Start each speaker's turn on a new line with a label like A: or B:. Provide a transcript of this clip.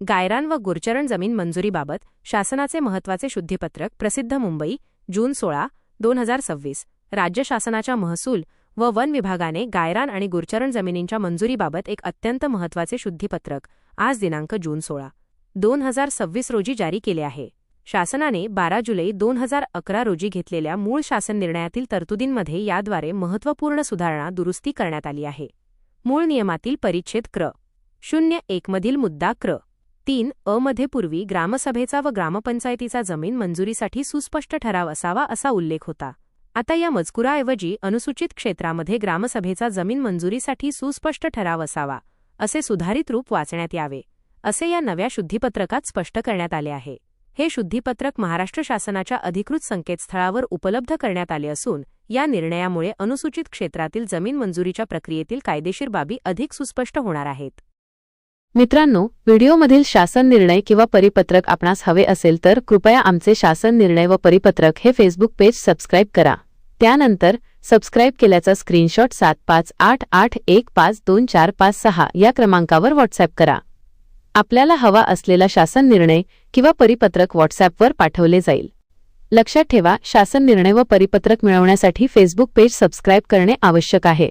A: गायरान व गुरचरण जमीन मंजुरीबाबत शासनाचे महत्त्वाचे शुद्धीपत्रक प्रसिद्ध मुंबई जून 16, 2026 राज्य शासनाच्या महसूल व वन विभागाने गायरान आणि गुरचरण जमिनींच्या मंजुरीबाबत एक अत्यंत महत्त्वाचे शुद्धीपत्रक आज दिनांक जून 16, 2026 रोजी जारी केले आहे। शासनाने 12 जुलै 2011 रोजी घेतलेल्या मूळ शासन निर्णयातील तरतुदींमध्ये याद्वारे महत्त्वपूर्ण सुधारणा दुरुस्ती करण्यात आली आहे। मूळ नियमातील परिच्छेद क्र. 01 मधील मुद्दा क्र. 3 अ मध्ये पूर्वी ग्रामसभेचा व ग्रामपंचायतीचा जमीन मंजुरीसाठी सुस्पष्ट ठराव असावा असा उल्लेख होता। आता या मजकुराऐवजी अनुसूचित क्षेत्रामध्ये ग्रामसभेचा जमीन मंजुरीसाठी सुस्पष्ट ठराव असावा असे सुधारित रूप वाचण्यात यावे असे या नव्या शुद्धीपत्रकात स्पष्ट करण्यात आले आहे। हे शुद्धीपत्रक महाराष्ट्र शासनाच्या अधिकृत संकेतस्थळावर उपलब्ध करण्यात आले असून या निर्णयामुळे अनुसूचित क्षेत्रातील जमीन मंजुरीच्या प्रक्रियेतील कायदेशीर बाबी अधिक सुस्पष्ट होणार आहेत।
B: मित्रांनो, व्हिडिओमधील शासन निर्णय किंवा परिपत्रक आपणास हवे असेल तर कृपया आमचे शासन निर्णय व परिपत्रक हे फेसबुक पेज सबस्क्राईब करा। त्यानंतर सबस्क्राईब केल्याचा स्क्रीनशॉट 7588152456 या क्रमांकावर व्हॉट्सॲप करा। आपल्याला हवा असलेला शासन निर्णय किंवा परिपत्रक व्हॉट्सॲपवर पाठवले जाईल। लक्षात ठेवा, शासन निर्णय व परिपत्रक मिळवण्यासाठी फेसबुक पेज सबस्क्राईब करणे आवश्यक आहे।